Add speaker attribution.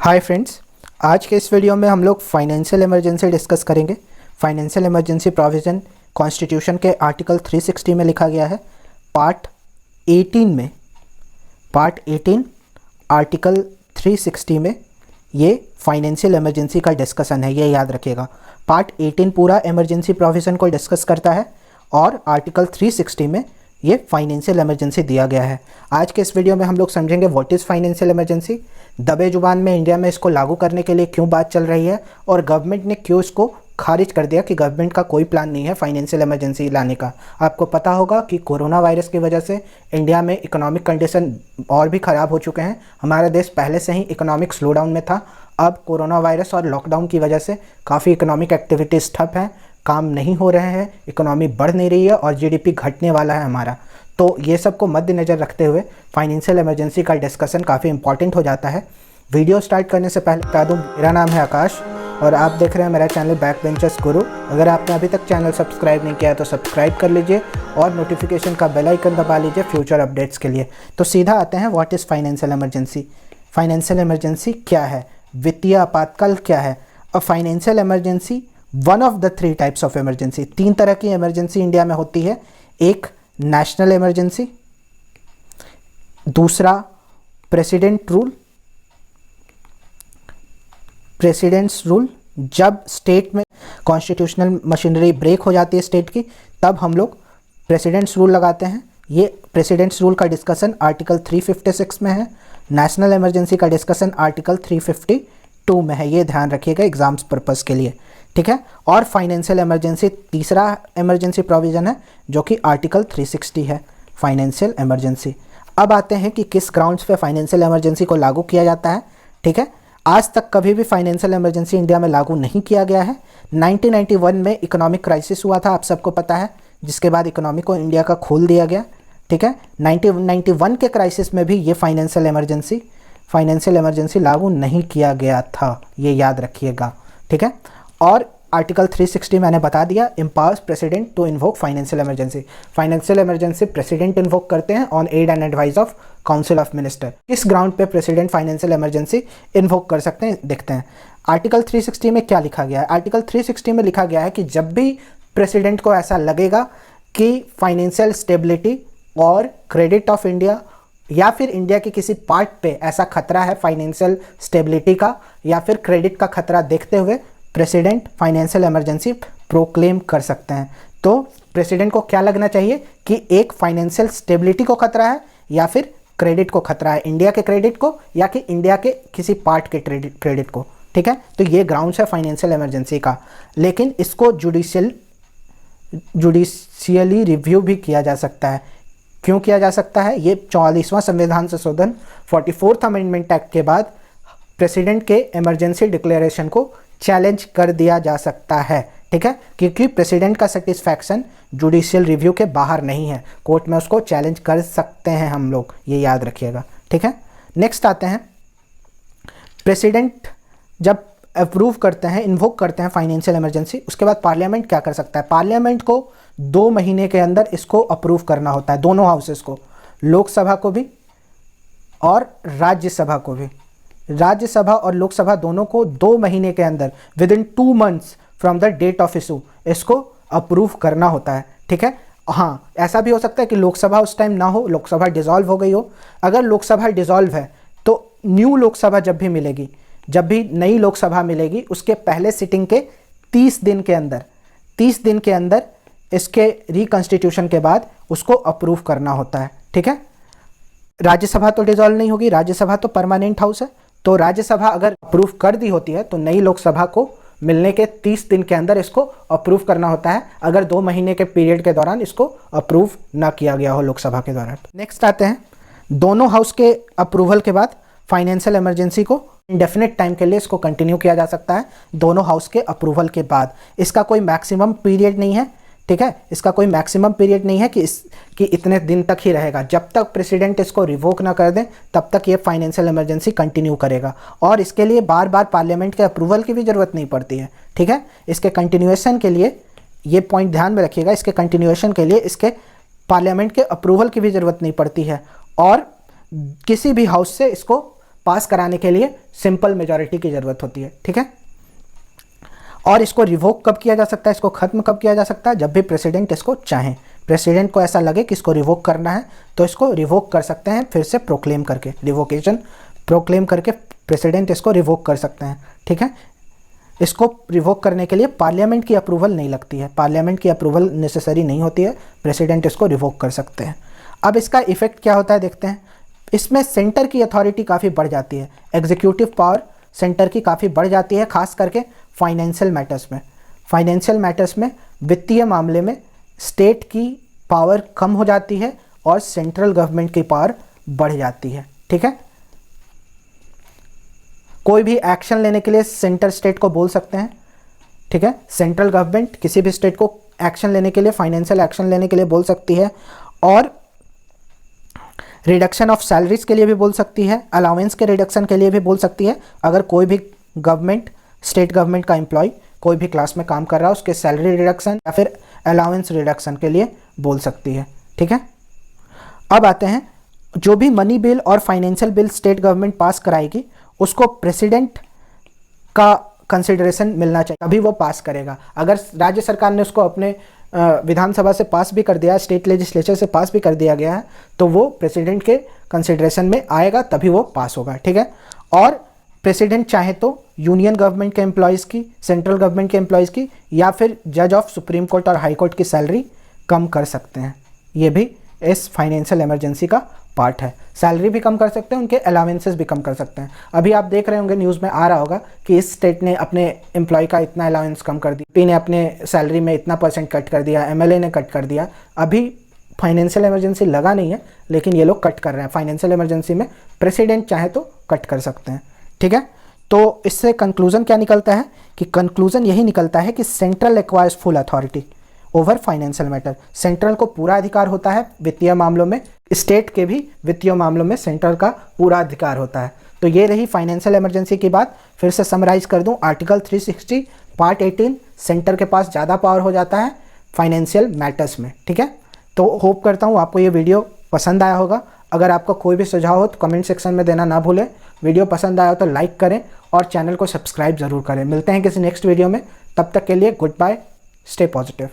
Speaker 1: Hi friends, आज के इस वीडियो में हम लोग फाइनेंशियल इमरजेंसी डिस्कस करेंगे। फाइनेंशियल इमरजेंसी प्रोविज़न कॉन्स्टिट्यूशन के आर्टिकल 360 में लिखा गया है। पार्ट 18 आर्टिकल 360 में ये फाइनेंशियल इमरजेंसी का डिस्कशन है, ये याद रखिएगा। पार्ट 18 पूरा इमरजेंसी प्रोविज़न को डिस्कस करता है और आर्टिकल 360 में ये फाइनेंशियल इमरजेंसी दिया गया है। आज के इस वीडियो में हम लोग समझेंगे व्हाट इज़ फाइनेंशियल इमरजेंसी, दबे जुबान में इंडिया में इसको लागू करने के लिए क्यों बात चल रही है और गवर्नमेंट ने क्यों इसको खारिज कर दिया कि गवर्नमेंट का कोई प्लान नहीं है फाइनेंशियल इमरजेंसी लाने का। आपको पता होगा कि कोरोना वायरस की वजह से इंडिया में इकोनॉमिक कंडीशन और भी ख़राब हो चुके हैं। हमारा देश पहले से ही इकोनॉमिक स्लोडाउन में था। अब कोरोना वायरस और लॉकडाउन की वजह से काफ़ी इकोनॉमिक एक्टिविटीज़ ठप हैं, काम नहीं हो रहे हैं, इकोनॉमी बढ़ नहीं रही है और जीडीपी घटने वाला है हमारा। तो ये सब को मद्देनज़र रखते हुए फाइनेंशियल इमरजेंसी का डिस्कशन काफ़ी इंपॉर्टेंट हो जाता है। वीडियो स्टार्ट करने से पहले बता दूँ, मेरा नाम है आकाश और आप देख रहे हैं मेरा चैनल बैक बेंचर्स गुरु। अगर आपने अभी तक चैनल सब्सक्राइब नहीं किया है तो सब्सक्राइब कर लीजिए और नोटिफिकेशन का बेल आइकन दबा लीजिए फ्यूचर अपडेट्स के लिए। तो सीधा आते हैं, what is financial emergency. Financial emergency क्या है, वित्तीय आपातकाल क्या है। A financial emergency one of the 3 types of emergency. 3 तरह की इमरजेंसी इंडिया में होती है। एक नेशनल इमरजेंसी, दूसरा प्रेसिडेंट्स रूल, जब स्टेट में कॉन्स्टिट्यूशनल मशीनरी ब्रेक हो जाती है स्टेट की, तब हम लोग प्रेसिडेंट्स रूल लगाते हैं। ये प्रेसिडेंट्स रूल का डिस्कशन आर्टिकल 356 में है। नेशनल इमरजेंसी का डिस्कशन आर्टिकल 352 में है, ये ध्यान रखिएगा एग्जाम्स पर्पस के लिए, ठीक है। और फाइनेंशियल इमरजेंसी तीसरा इमरजेंसी प्रोविज़न है जो कि आर्टिकल 360 है, फाइनेंशियल इमरजेंसी। अब आते हैं कि किस ग्राउंड्स पे फाइनेंशियल इमरजेंसी को लागू किया जाता है, ठीक है। आज तक कभी भी फाइनेंशियल इमरजेंसी इंडिया में लागू नहीं किया गया है। 1991 में इकोनॉमिक क्राइसिस हुआ था, आप सबको पता है, जिसके बाद इकोनॉमी को इंडिया का खोल दिया गया, ठीक है। 1991 के क्राइसिस में भी ये फाइनेंशियल इमरजेंसी लागू नहीं किया गया था, ये याद रखिएगा, ठीक है। और आर्टिकल 360 मैंने बता दिया, empowers president to invoke financial emergency. Financial emergency president invoke करते हैं on aid and advice of council of minister. किस ग्राउंड पे प्रेसिडेंट फाइनेंशियल इमरजेंसी इन्वोक कर सकते हैं, देखते हैं। आर्टिकल 360 में क्या लिखा गया है। आर्टिकल 360 में लिखा गया है कि जब भी प्रेसिडेंट को ऐसा लगेगा कि फाइनेंशियल स्टेबिलिटी और क्रेडिट ऑफ इंडिया या फिर इंडिया के किसी पार्ट पे ऐसा खतरा है फाइनेंशियल स्टेबिलिटी का या फिर क्रेडिट का खतरा देखते हुए प्रेसिडेंट फाइनेंशियल इमरजेंसी प्रोक्लेम कर सकते हैं। तो प्रेसिडेंट को क्या लगना चाहिए कि एक फाइनेंशियल स्टेबिलिटी को खतरा है या फिर क्रेडिट को खतरा है, इंडिया के क्रेडिट को या कि इंडिया के किसी पार्ट के क्रेडिट को, ठीक है। तो ये ग्राउंड्स है फाइनेंशियल इमरजेंसी का। लेकिन इसको जुडिशियली रिव्यू भी किया जा सकता है। क्यों किया जा सकता है, ये 44वां संविधान संशोधन 44th अमेंडमेंट एक्ट के बाद प्रेसिडेंट के इमरजेंसी डिक्लेरेशन को चैलेंज कर दिया जा सकता है, ठीक है, क्योंकि प्रेसिडेंट का सेटिस्फैक्शन जुडिशियल रिव्यू के बाहर नहीं है, कोर्ट में उसको चैलेंज कर सकते हैं हम लोग, ये याद रखिएगा, ठीक है। नेक्स्ट आते हैं, प्रेसिडेंट जब अप्रूव करते हैं, इन्वोक करते हैं फाइनेंशियल इमरजेंसी, उसके बाद पार्लियामेंट क्या कर सकता है। पार्लियामेंट को 2 महीने के अंदर इसको अप्रूव करना होता है, दोनों हाउसेस को, लोकसभा को भी और राज्यसभा को भी। राज्यसभा और लोकसभा दोनों को 2 महीने के अंदर within 2 months from the date of issue इसको अप्रूव करना होता है, ठीक है। हाँ, ऐसा भी हो सकता है कि लोकसभा उस टाइम ना हो, लोकसभा डिसॉल्व हो गई हो। अगर लोकसभा डिसॉल्व है तो न्यू लोकसभा जब भी नई लोकसभा मिलेगी उसके पहले सिटिंग के 30 दिन के अंदर इसके रिकॉन्स्टिट्यूशन के बाद उसको अप्रूव करना होता है, ठीक है। राज्यसभा तो डिसॉल्व नहीं होगी, राज्यसभा तो परमानेंट हाउस है, तो राज्यसभा अगर अप्रूव कर दी होती है तो नई लोकसभा को मिलने के 30 दिन के अंदर इसको अप्रूव करना होता है, अगर 2 महीने के पीरियड के दौरान इसको अप्रूव ना किया गया हो लोकसभा के दौरान। नेक्स्ट आते हैं, दोनों हाउस के अप्रूवल के बाद फाइनेंशियल इमरजेंसी को इंडेफिनिट टाइम के लिए इसको कंटिन्यू किया जा सकता है, दोनों हाउस के अप्रूवल के बाद। इसका कोई मैक्सिमम पीरियड नहीं है, ठीक है, इसका कोई मैक्सिमम पीरियड नहीं है कि इतने दिन तक ही रहेगा। जब तक प्रेसिडेंट इसको रिवोक ना कर दें तब तक ये फाइनेंशियल इमरजेंसी कंटिन्यू करेगा और इसके लिए बार बार पार्लियामेंट के अप्रूवल की भी ज़रूरत नहीं पड़ती है, ठीक है। इसके कंटिन्यूएशन के लिए ये पॉइंट ध्यान में रखिएगा, इसके कंटिन्यूएशन के लिए इसके पार्लियामेंट के अप्रूवल की भी ज़रूरत नहीं पड़ती है और किसी भी हाउस से इसको पास कराने के लिए सिंपल मेजॉरिटी की ज़रूरत होती है, ठीक है। और इसको रिवोक कब किया जा सकता है, इसको ख़त्म कब किया जा सकता है, जब भी प्रेसिडेंट इसको चाहें। प्रेसिडेंट को ऐसा लगे कि इसको रिवोक करना है तो इसको रिवोक कर सकते हैं, फिर से प्रोक्लेम करके, रिवोकेशन प्रोक्लेम करके प्रेसिडेंट इसको रिवोक कर सकते हैं, ठीक है। इसको रिवोक करने के लिए पार्लियामेंट की अप्रूवल नहीं लगती है, पार्लियामेंट की अप्रूवल नेसेसरी नहीं होती है, प्रेसिडेंट इसको रिवोक कर सकते हैं। अब इसका इफेक्ट क्या होता है देखते हैं। इसमें सेंटर की अथॉरिटी काफ़ी बढ़ जाती है, एग्जीक्यूटिव पावर सेंटर की काफ़ी बढ़ जाती है, खास करके फाइनेंशियल मैटर्स में। फाइनेंशियल मैटर्स में, वित्तीय मामले में स्टेट की पावर कम हो जाती है और सेंट्रल गवर्नमेंट की पावर बढ़ जाती है, ठीक है। कोई भी एक्शन लेने के लिए सेंटर स्टेट को बोल सकते हैं, ठीक है। सेंट्रल गवर्नमेंट किसी भी स्टेट को एक्शन लेने के लिए, फाइनेंशियल एक्शन लेने के लिए बोल सकती है, और रिडक्शन ऑफ सैलरीज के लिए भी बोल सकती है, अलाउंस के रिडक्शन के लिए भी बोल सकती है। अगर कोई भी गवर्नमेंट, स्टेट गवर्नमेंट का एम्प्लॉय कोई भी क्लास में काम कर रहा है, उसके सैलरी रिडक्शन या फिर अलाउंस रिडक्शन के लिए बोल सकती है, ठीक है। अब आते हैं, जो भी मनी बिल और फाइनेंशियल बिल स्टेट गवर्नमेंट पास कराएगी उसको प्रेसिडेंट का कंसिडरेशन मिलना चाहिए, तभी वो पास करेगा। अगर राज्य सरकार ने उसको अपने विधानसभा से पास भी कर दिया, स्टेट लेजिस्लेचर से पास भी कर दिया गया है, तो वो प्रेसिडेंट के कंसिडरेशन में आएगा, तभी वो पास होगा, ठीक है। और प्रेसिडेंट चाहे तो यूनियन गवर्नमेंट के एम्प्लॉयज़ की, सेंट्रल गवर्नमेंट के एम्प्लॉयज़ की, या फिर जज ऑफ सुप्रीम कोर्ट और हाई कोर्ट की सैलरी कम कर सकते हैं। ये भी इस फाइनेंशियल इमरजेंसी का पार्ट है। सैलरी भी कम कर सकते हैं, उनके अलाउंसेस भी कम कर सकते हैं। अभी आप देख रहे होंगे, न्यूज़ में आ रहा होगा कि इस स्टेट ने अपने एम्प्लॉय का इतना अलाउंस कम कर दिया, पी ने अपने सैलरी में इतना % कट कर दिया, एमएलए ने कट कर दिया। अभी फाइनेंशियल इमरजेंसी लगा नहीं है, लेकिन ये लोग कट कर रहे हैं। फाइनेंशियल इमरजेंसी में प्रेसिडेंट चाहे तो कट कर सकते हैं, ठीक है। तो इससे कंक्लूजन क्या निकलता है कि कंक्लूजन यही निकलता है कि central acquires full authority over financial matter. Central को पूरा अधिकार होता है वित्तीय मामलों में, स्टेट के भी वित्तीय मामलों में सेंट्रल का पूरा अधिकार होता है। तो ये रही फाइनेंशियल इमरजेंसी की बात। फिर से समराइज कर दूं, आर्टिकल 360 पार्ट 18, सेंटर के पास ज़्यादा पावर हो जाता है फाइनेंशियल मैटर्स में, ठीक है। तो होप करता हूँ आपको ये वीडियो पसंद आया होगा। अगर आपका कोई भी सुझाव हो तो कमेंट सेक्शन में देना ना भूलें। वीडियो पसंद आया हो तो लाइक करें और चैनल को सब्सक्राइब ज़रूर करें। मिलते हैं किसी नेक्स्ट वीडियो में, तब तक के लिए गुड बाय, स्टे पॉजिटिव।